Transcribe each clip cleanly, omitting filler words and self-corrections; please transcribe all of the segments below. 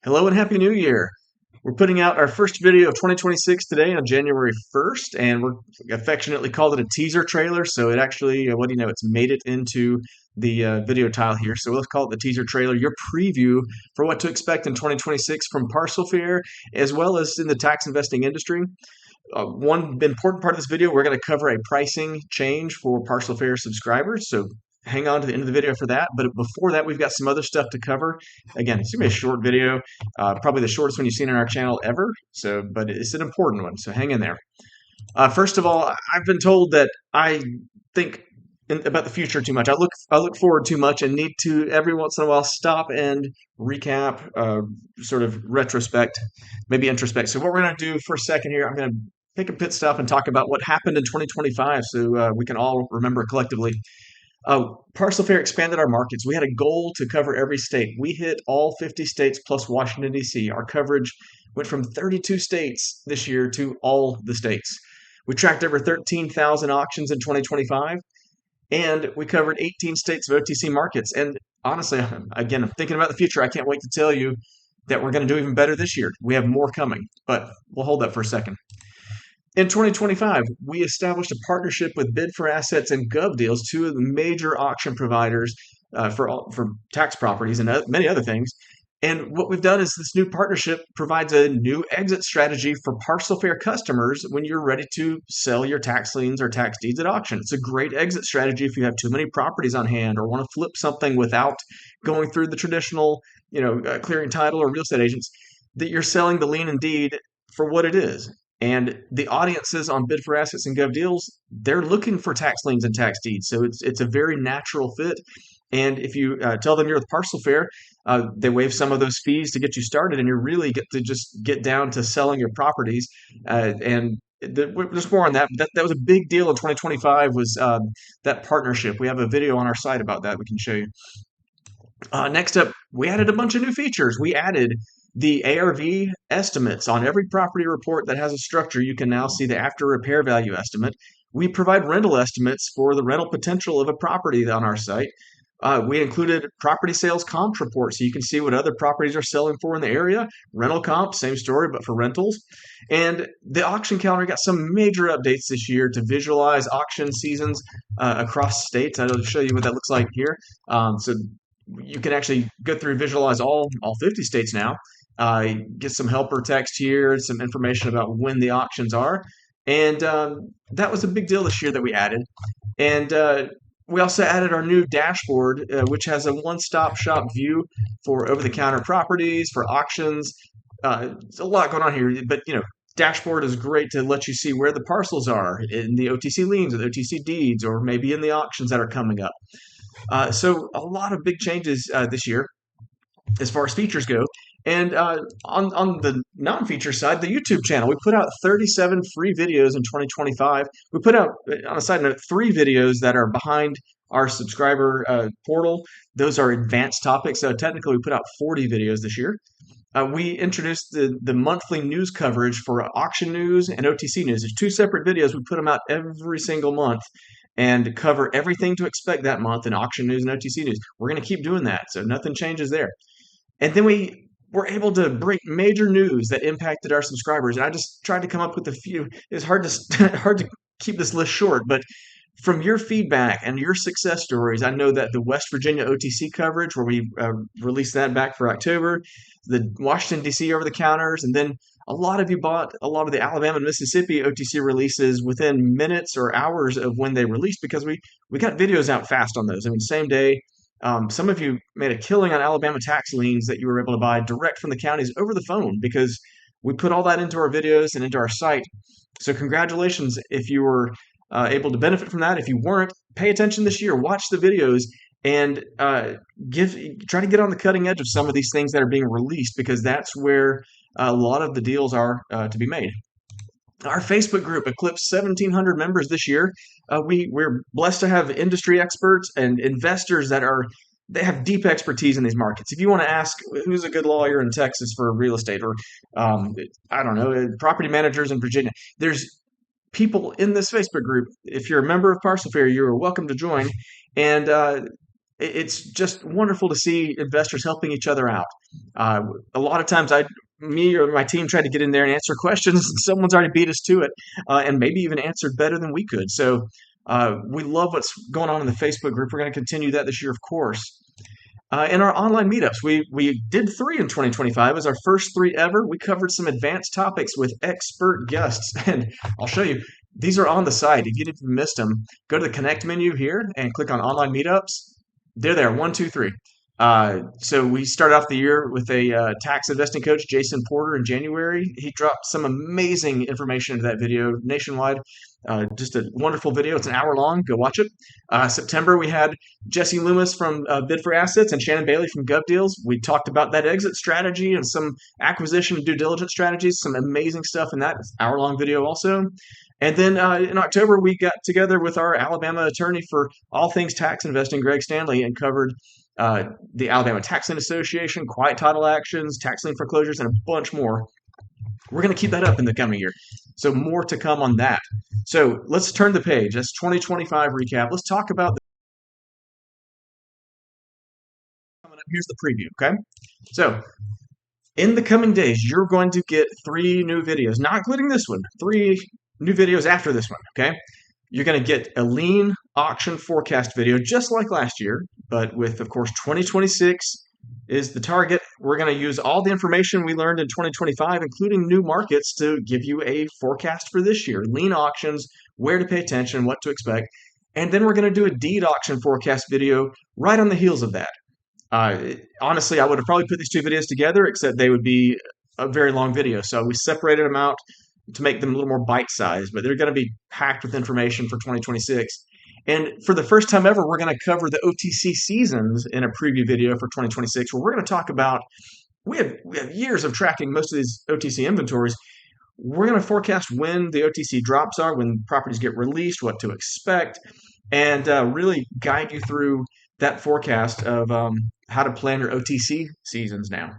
Hello and Happy New Year. We're putting out our first video of 2026 today on January 1st, and we're affectionately called it a teaser trailer. So it actually, what do you know, it's made it into the video tile here. So let's call it the teaser trailer, your preview for what to expect in 2026 from Parcel Fair, as well as in the tax investing industry. One important part of this video, we're going to cover a pricing change for Parcel Fair subscribers. So hang on to the end of the video for that. But before that, we've got some other stuff to cover. Again, it's going to be a short video, probably the shortest one you've seen on our channel ever. But it's an important one. So hang in there. First of all, I've been told that I think about the future too much. I look forward too much and need to every once in a while stop and recap, sort of retrospect, maybe introspect. So what we're going to do for a second here, I'm going to take a pit stop and talk about what happened in 2025 so we can all remember collectively. Parcel Fair expanded our markets. We had a goal to cover every state. We hit all 50 states plus Washington, D.C. Our coverage went from 32 states this year to all the states. We tracked over 13,000 auctions in 2025, and we covered 18 states of OTC markets. And honestly, again, I'm thinking about the future. I can't wait to tell you that we're going to do even better this year. We have more coming, but we'll hold that for a second. In 2025, we established a partnership with Bid for Assets and GovDeals, two of the major auction providers for tax properties and many other things. And what we've done is this new partnership provides a new exit strategy for Parcel Fair customers when you're ready to sell your tax liens or tax deeds at auction. It's a great exit strategy if you have too many properties on hand or want to flip something without going through the traditional, clearing title or real estate agents, that you're selling the lien and deed for what it is. And the audiences on Bid for Assets and GovDeals, they're looking for tax liens and tax deeds. So it's a very natural fit. And if you tell them you're with Parcel Fair, they waive some of those fees to get you started, and you really get to just get down to selling your properties. There's more on that. That was a big deal in 2025 was that partnership. We have a video on our site about that we can show you. Next up, we added a bunch of new features. We added the ARV estimates on every property report that has a structure. You can now see the after repair value estimate. We provide rental estimates for the rental potential of a property on our site. We included property sales comps reports so you can see what other properties are selling for in the area. Rental comps, same story, but for rentals. And the auction calendar got some major updates this year to visualize auction seasons across states. I'll show you what that looks like here. So you can actually go through and visualize all 50 states now. Get some helper text here, some information about when the auctions are. And that was a big deal this year that we added. And we also added our new dashboard, which has a one-stop shop view for over-the-counter properties, for auctions. There's a lot going on here, but dashboard is great to let you see where the parcels are in the OTC liens or the OTC deeds, or maybe in the auctions that are coming up. So a lot of big changes this year as far as features go. And on the non-feature side, the YouTube channel, we put out 37 free videos in 2025. We put out, on a side note, 3 videos that are behind our subscriber portal. Those are advanced topics. So technically, we put out 40 videos this year. We introduced the monthly news coverage for auction news and OTC news. There's 2 separate videos. We put them out every single month and cover everything to expect that month in auction news and OTC news. We're going to keep doing that, so nothing changes there. And then we were able to break major news that impacted our subscribers. And I just tried to come up with a few. It's hard to keep this list short, but from your feedback and your success stories, I know that the West Virginia OTC coverage, where we released that back for October, the Washington, D.C. over-the-counters, and then a lot of you bought a lot of the Alabama and Mississippi OTC releases within minutes or hours of when they released because we got videos out fast on those. I mean, same day. Some of you made a killing on Alabama tax liens that you were able to buy direct from the counties over the phone because we put all that into our videos and into our site. So congratulations if you were able to benefit from that. If you weren't, pay attention this year. Watch the videos and try to get on the cutting edge of some of these things that are being released because that's where a lot of the deals are to be made. Our Facebook group eclipsed 1,700 members this year. We're blessed to have industry experts and investors they have deep expertise in these markets. If you want to ask who's a good lawyer in Texas for real estate or, I don't know, property managers in Virginia, there's people in this Facebook group. If you're a member of Parcel Fair, you're welcome to join. And It's just wonderful to see investors helping each other out. Uh, a lot of times, me or my team try to get in there and answer questions, and someone's already beat us to it, and maybe even answered better than we could. So we love what's going on in the Facebook group. We're going to continue that this year, of course. In our online meetups, we did 3 in 2025 as our first 3 ever. We covered some advanced topics with expert guests, and I'll show you. These are on the site. If you missed them, go to the Connect menu here and click on Online Meetups. They're there, 1, 2, 3. So we started off the year with a tax investing coach, Jason Porter, in January. He dropped some amazing information into that video nationwide. Just a wonderful video. It's an hour long. Go watch it. September, we had Jesse Loomis from Bid for Assets and Shannon Bailey from GovDeals. We talked about that exit strategy and some acquisition and due diligence strategies. Some amazing stuff in that hour-long video also. And then in October, we got together with our Alabama attorney for all things tax investing, Greg Stanley, and covered the Alabama Tax Lien Association, quiet title actions, tax lien foreclosures, and a bunch more. We're going to keep that up in the coming year. So more to come on that. So let's turn the page. That's 2025 recap. Let's talk about coming up. Here's the preview, okay? So in the coming days, you're going to get 3 new videos, not including this one, 3 new videos after this one, okay? You're going to get a lien auction forecast video just like last year, but with, of course, 2026 is the target. We're going to use all the information we learned in 2025, including new markets, to give you a forecast for this year. Lien auctions, where to pay attention, what to expect. And then we're going to do a deed auction forecast video right on the heels of that. Honestly, I would have probably put these 2 videos together, except they would be a very long video. So we separated them out to make them a little more bite-sized, but they're going to be packed with information for 2026. And for the first time ever, we're going to cover the OTC seasons in a preview video for 2026, where we're going to talk about, we have years of tracking most of these OTC inventories. We're going to forecast when the OTC drops are, when properties get released, what to expect, and really guide you through that forecast of how to plan your OTC seasons now.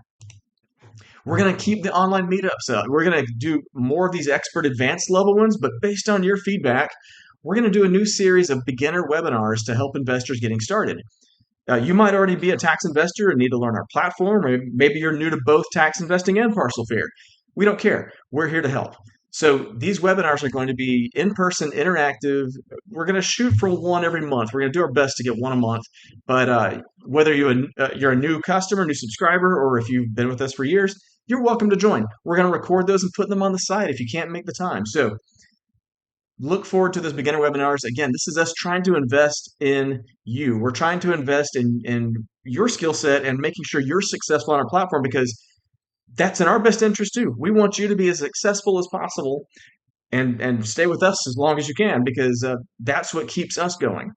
We're going to keep the online meetups up. We're going to do more of these expert advanced level ones, but based on your feedback, we're going to do a new series of beginner webinars to help investors getting started. You might already be a tax investor and need to learn our platform, or maybe you're new to both tax investing and Parcel Fair. We don't care. We're here to help. So these webinars are going to be in-person, interactive. We're going to shoot for 1 every month. We're going to do our best to get 1 a month. But whether you're a new customer, new subscriber, or if you've been with us for years, you're welcome to join. We're going to record those and put them on the site if you can't make the time. So look forward to those beginner webinars. Again, this is us trying to invest in you. We're trying to invest in your skill set and making sure you're successful on our platform, because that's in our best interest too. We want you to be as successful as possible and stay with us as long as you can, because that's what keeps us going.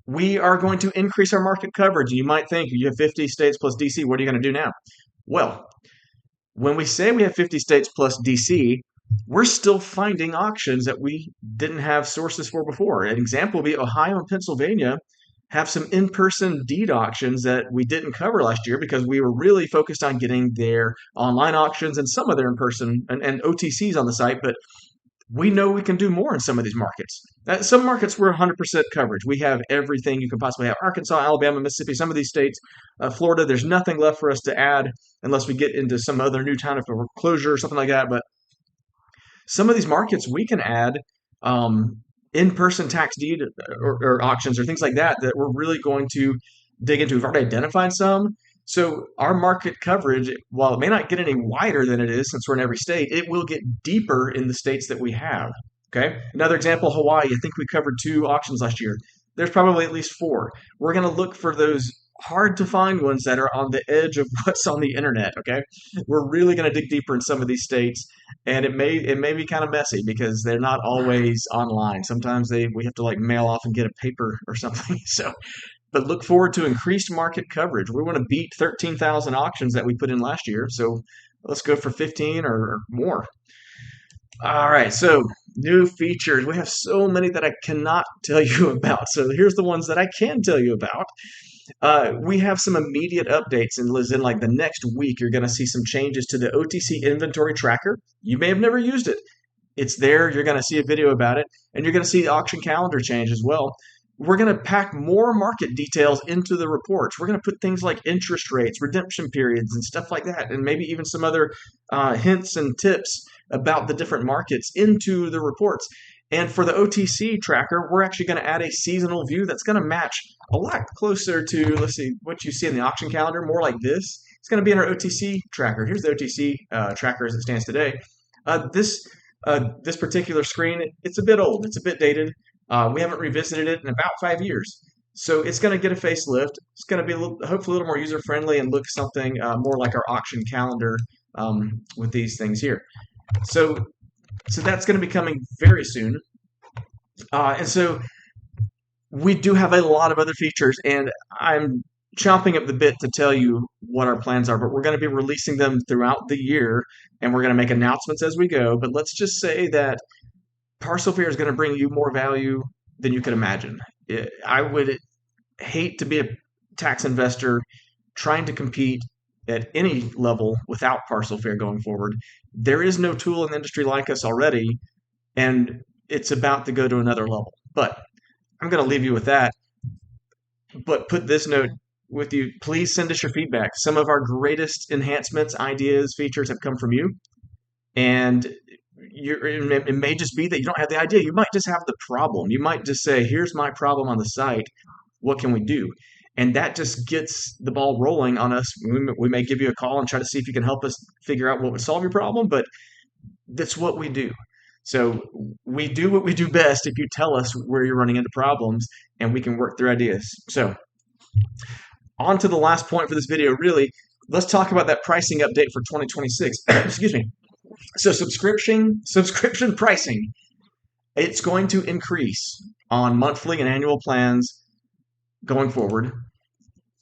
We are going to increase our market coverage. And you might think, you have 50 states plus DC, what are you going to do now? Well, when we say we have 50 states plus DC, we're still finding auctions that we didn't have sources for before. An example would be Ohio and Pennsylvania have some in-person deed auctions that we didn't cover last year because we were really focused on getting their online auctions and some of their in-person and OTCs on the site, but we know we can do more in some of these markets. Some markets we're 100% coverage. We have everything you can possibly have. Arkansas, Alabama, Mississippi, some of these states, Florida, there's nothing left for us to add unless we get into some other new town of foreclosure or something like that. But some of these markets we can add in-person tax deed or auctions or things like that we're really going to dig into. We've already identified some. So our market coverage, while it may not get any wider than it is since we're in every state, it will get deeper in the states that we have. Okay. Another example, Hawaii. I think we covered 2 auctions last year. There's probably at least 4. We're going to look for those hard to find ones that are on the edge of what's on the internet. Okay. We're really going to dig deeper in some of these states, and it may be kind of messy because they're not always online. Sometimes we have to like mail off and get a paper or something. So, but look forward to increased market coverage. We want to beat 13,000 auctions that we put in last year. So let's go for 15 or more. All right. So new features. We have so many that I cannot tell you about. So here's the ones that I can tell you about. We have some immediate updates, and in like the next week, you're going to see some changes to the OTC inventory tracker. You may have never used it. It's there. You're going to see a video about it, and you're going to see the auction calendar change as well. we're going to pack more market details into the reports. We're going to put things like interest rates, redemption periods, and stuff like that, and maybe even some other hints and tips about the different markets into the reports. And for the OTC tracker, we're actually going to add a seasonal view that's going to match a lot closer to, let's see, what you see in the auction calendar, more like this. It's going to be in our OTC tracker. Here's the OTC tracker as it stands today. This particular screen, it's a bit old. It's a bit dated. We haven't revisited it in about 5 years. So it's going to get a facelift. It's going to be hopefully a little more user-friendly and look something more like our auction calendar with these things here. So that's going to be coming very soon. And so we do have a lot of other features, and I'm chomping at the bit to tell you what our plans are, but we're going to be releasing them throughout the year, and we're going to make announcements as we go. But let's just say that Parcel Fair is going to bring you more value than you could imagine. I would hate to be a tax investor trying to compete at any level without Parcel Fair going forward. There is no tool in the industry like us already, and it's about to go to another level. But I'm going to leave you with that. But put this note with you. Please send us your feedback. Some of our greatest enhancements, ideas, features have come from you. And it may just be that you don't have the idea. You might just have the problem. You might just say, here's my problem on the site. What can we do? And that just gets the ball rolling on us. We may give you a call and try to see if you can help us figure out what would solve your problem, but that's what we do. So we do what we do best if you tell us where you're running into problems, and we can work through ideas. So on to the last point for this video, really, let's talk about that pricing update for 2026. Excuse me. So subscription pricing, it's going to increase on monthly and annual plans going forward.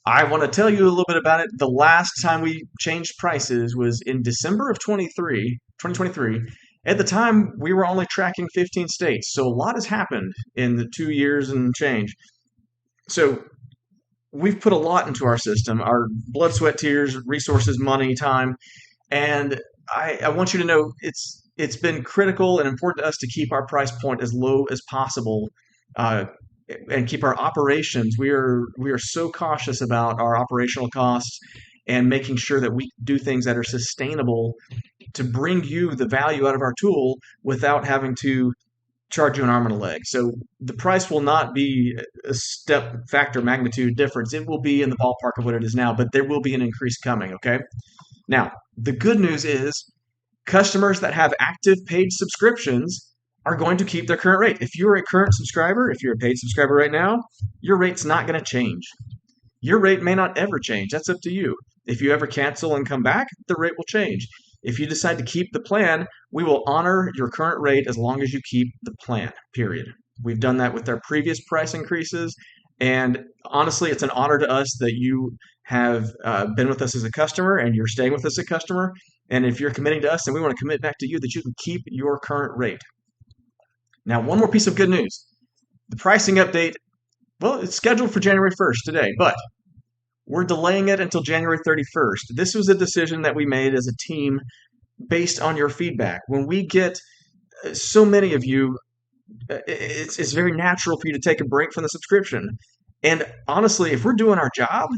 I want to tell you a little bit about it. The last time we changed prices was in December of 2023. At the time, we were only tracking 15 states, so a lot has happened in the 2 years and change. So we've put a lot into our system, our blood, sweat, tears, resources, money, time, and I want you to know it's been critical and important to us to keep our price point as low as possible and keep our operations. We are so cautious about our operational costs and making sure that we do things that are sustainable to bring you the value out of our tool without having to charge you an arm and a leg. So the price will not be a step factor magnitude difference. It will be in the ballpark of what it is now, but there will be an increase coming, okay? Now, the good news is customers that have active paid subscriptions are going to keep their current rate. If you're a current subscriber, if you're a paid subscriber right now, your rate's not going to change. Your rate may not ever change. That's up to you. If you ever cancel and come back, the rate will change. If you decide to keep the plan, we will honor your current rate as long as you keep the plan, period. We've done that with our previous price increases. And honestly, it's an honor to us that you have been with us as a customer and you're staying with us as a customer. And if you're committing to us, then we want to commit back to you that you can keep your current rate. Now, one more piece of good news. The pricing update, well, it's scheduled for January 1st today, but we're delaying it until January 31st. This was a decision that we made as a team based on your feedback. When we get so many of you, it's very natural for you to take a break from the subscription. And honestly, if we're doing our job,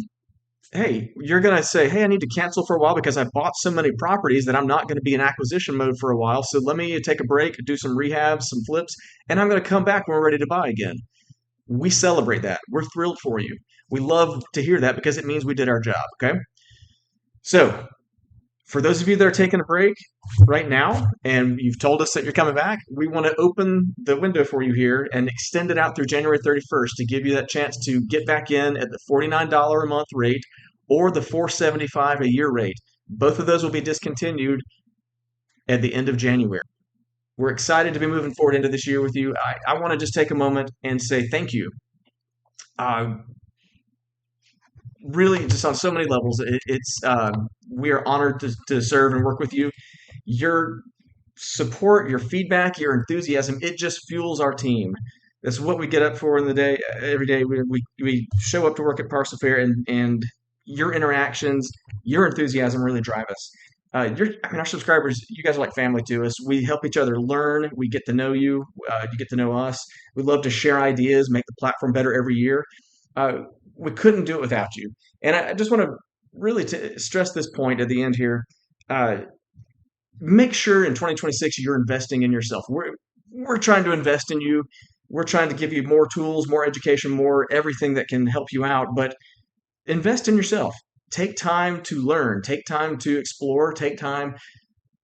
hey, you're going to say, hey, I need to cancel for a while because I bought so many properties that I'm not going to be in acquisition mode for a while. So let me take a break, do some rehabs, some flips, and I'm going to come back when we're ready to buy again. We celebrate that. We're thrilled for you. We love to hear that because it means we did our job, okay? So for those of you that are taking a break right now and you've told us that you're coming back, we want to open the window for you here and extend it out through January 31st to give you that chance to get back in at the $49 a month rate or the $475 a year rate. Both of those will be discontinued at the end of January. We're excited to be moving forward into this year with you. I want to just take a moment and say thank you. Really, just on so many levels, we are honored to serve and work with you. Your support, your feedback, your enthusiasm, it just fuels our team. That's what we get up for in the day. Every day we show up to work at Parcel Fair, and your interactions, your enthusiasm really drive us. I mean, our subscribers, you guys are like family to us. We help each other learn. We get to know you. You get to know us. We love to share ideas, make the platform better every year. Uh, we couldn't do it without you. And I just want to really stress this point at the end here. Uh, Make sure in 2026 you're investing in yourself. We're trying to invest in you. We're trying to give you more tools, more education, more everything that can help you out. But invest in yourself. Take time to learn. Take time to explore. Take time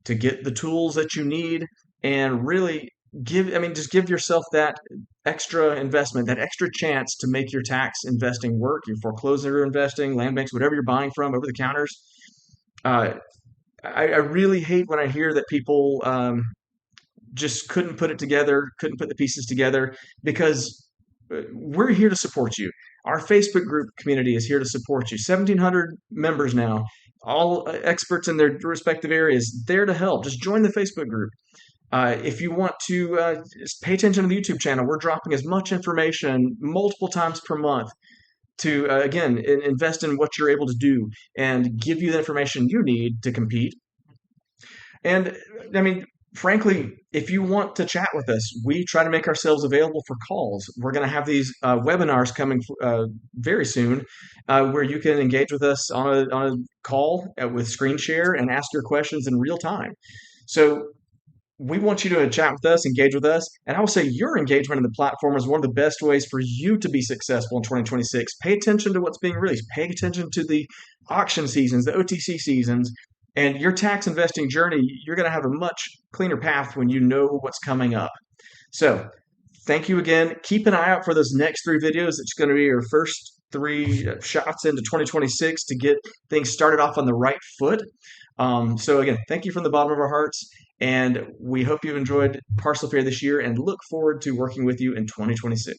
to get the tools that you need, and really just give yourself that extra investment, that extra chance to make your tax investing work, your foreclosure investing, land banks, whatever you're buying from over the counters. Uh, I really hate when I hear that people just couldn't put it together, couldn't put the pieces together, because we're here to support you. Our Facebook group community is here to support you. 1,700 members now, all experts in their respective areas, there to help. Just join the Facebook group. If you want to just pay attention to the YouTube channel, we're dropping as much information multiple times per month to, again, invest in what you're able to do and give you the information you need to compete. And I mean, frankly, if you want to chat with us, we try to make ourselves available for calls. We're going to have these webinars coming very soon where you can engage with us on a call with screen share and ask your questions in real time. So we want you to chat with us, engage with us, and I will say your engagement in the platform is one of the best ways for you to be successful in 2026. Pay attention to what's being released. Pay attention to the auction seasons, the OTC seasons, and your tax investing journey. You're going to have a much cleaner path when you know what's coming up. So, thank you again. Keep an eye out for those next 3 videos. It's going to be your first 3 shots into 2026 to get things started off on the right foot. So again, thank you from the bottom of our hearts, and we hope you've enjoyed Parcel Fair this year and look forward to working with you in 2026.